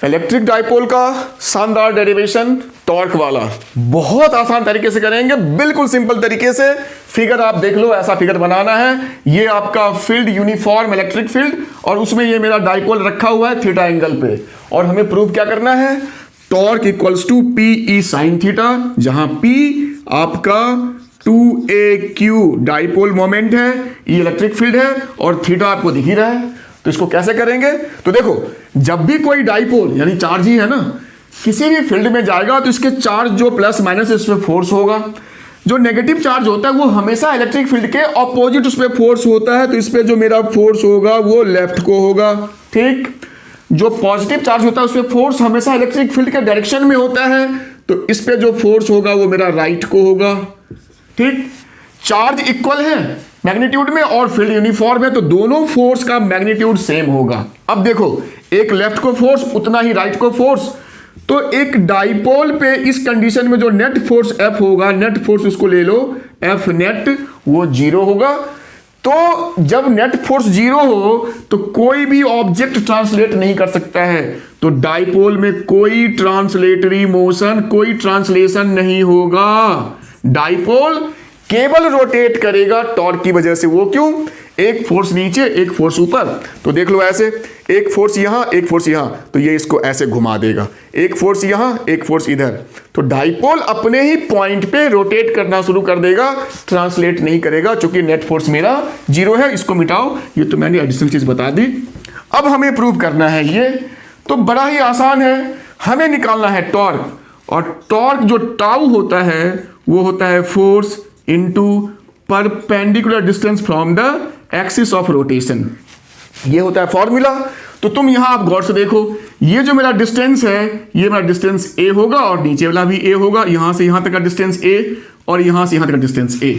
Electric dipole का शानदार derivation torque वाला बहुत आसान तरीके से करेंगे, बिल्कुल सिंपल तरीके से। फिगर आप देख लो, ऐसा फिगर बनाना है। ये आपका फील्ड यूनिफॉर्म इलेक्ट्रिक फील्ड और उसमें ये मेरा डाइपोल रखा हुआ है थीटा एंगल पे, और हमें प्रूव क्या करना है, torque equals to P E sine theta, जहां पी आपका 2aq डाइपोल मोमेंट है, ये इलेक्ट्रिक फील्ड है और थीटा आपको दिख ही रहा है। तो इसको कैसे करेंगे, तो देखो जब भी कोई डाइपोल यानी चार्ज ही है ना किसी भी फील्ड में जाएगा तो इसके चार्ज जो प्लस माइनस इस पे फोर्स होगा। जो नेगेटिव चार्ज होता है वो हमेशा इलेक्ट्रिक फील्ड के ऑपोजिट उस पे फोर्स होता है, तो इस पे जो मेरा फोर्स होगा वो लेफ्ट को होगा, ठीक। जो पॉजिटिव चार्ज होता है उस पे फोर्स हमेशा इलेक्ट्रिक फील्ड के डायरेक्शन में होता है, तो इस पे जो फोर्स होगा वो मेरा राइट को होगा, ठीक। चार्ज इक्वल है मैग्नीट्यूड में और फील्ड यूनिफॉर्म है, तो दोनों फोर्स का मैग्नीट्यूड सेम होगा। अब देखो एक लेफ्ट को फोर्स उतना ही राइट को फोर्स, तो एक डाइपोल पे इस कंडीशन में जो नेट फोर्स F होगा, नेट फोर्स उसको ले लो F नेट, वो 0 होगा। तो जब नेट फोर्स 0 हो तो कोई भी ऑब्जेक्ट ट्रांसलेट नहीं कर सकता है, तो डाइपोल में कोई ट्रांसलेटरी मोशन, कोई ट्रांसलेशन नहीं होगा। डाइपोल केवल रोटेट करेगा टॉर्क की वजह से। वो क्यों, एक फोर्स नीचे एक फोर्स ऊपर, तो देख लो ऐसे, एक फोर्स यहां एक फोर्स यहां, तो ये इसको ऐसे घुमा देगा, एक फोर्स यहां एक फोर्स इधर, तो डाइपोल अपने ही पॉइंट पे रोटेट करना शुरू कर देगा, ट्रांसलेट नहीं करेगा, क्योंकि नेट फोर्स मेरा 0 है। इसको मिटाओ, ये तो मैंने एडिशनल चीज बता दी। अब हमें प्रूव करना है ये, तो बड़ा ही आसान है, हमें निकालना है टॉर्क, और टॉर्क जो टाउ होता है वो होता है force into perpendicular distance from the axis of rotation, ये होता है फॉर्मूला। तो तुम यहां आप गौर से देखो, ये जो मेरा डिस्टेंस है ये मेरा डिस्टेंस a होगा और नीचे वाला भी a होगा, यहां से यहां तक का डिस्टेंस a और यहां से यहां तक का डिस्टेंस a।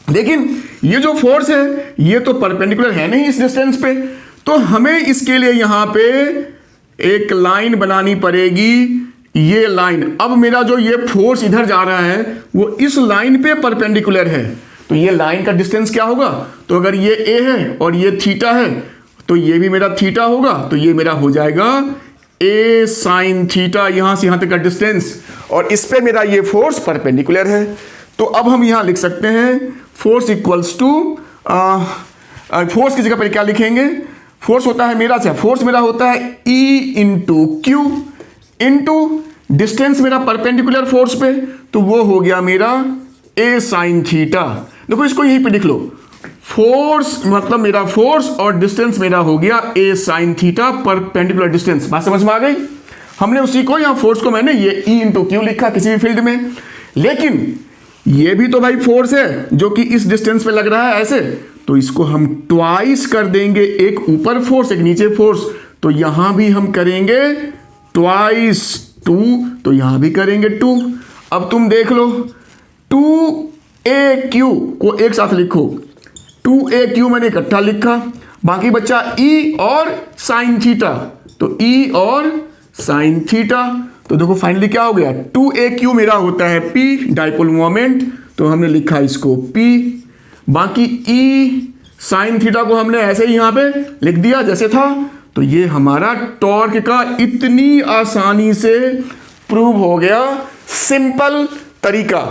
लेकिन ये जो फोर्स है ये तो परपेंडिकुलर है नहीं इस डिस्टेंस पे, तो हमें इसके लिए यहां पे एक लाइन बनानी पड़ेगी, ये लाइन। अब मेरा जो ये फोर्स इधर जा रहा है वो इस लाइन पे परपेंडिकुलर है, तो ये लाइन का डिस्टेंस क्या होगा, तो अगर ये a है और ये थीटा है तो ये भी मेरा थीटा होगा, तो ये मेरा हो जाएगा a साइन थीटा, यहां से यहां तक का डिस्टेंस, और इस पे मेरा ये फोर्स परपेंडिकुलर है। तो अब हम यहां लिख सकते हैं फोर्स इक्वल्स टू, फोर्स की जगह पर क्या लिखेंगे, फोर्स होता है मेरा, फोर्स मेरा होता है E into Q into distance मेरा परपेंडिकुलर फोर्स पे, तो वो हो गया मेरा a साइन थीटा। देखो इसको यहीं पे लिख लो, फोर्स मतलब मेरा फोर्स और डिस्टेंस मेरा हो गया a sine theta perpendicular distance. बात समझ में आ गई, हमने उसी को यहाँ फोर्स को मैंने ये E इंटू क्यू लिखा किसी भी फील्ड में, लेकिन ये भी तो भाई फोर्स है जो कि इस डिस्टेंस पे लग रहा है ऐसे, तो इसको हम ट्वाइस कर देंगे, एक ऊपर फोर्स एक नीचे फोर्स, तो यहां भी हम करेंगे ट्वाइस 2, तो यहां भी करेंगे 2। अब तुम देख लो 2aq को एक साथ लिखो, 2aq मैंने इकट्ठा लिखा, बाकी बच्चा E और साइन थीटा, तो E और साइन थीटा, तो देखो फाइनली क्या हो गया, 2aq मेरा होता है P डाइपोल मोमेंट, तो हमने लिखा इसको P, बाकी E साइन थीटा को हमने ऐसे ही यहां पे लिख दिया जैसे था। तो ये हमारा टॉर्क का इतनी आसानी से प्रूव हो गया, सिंपल तरीका।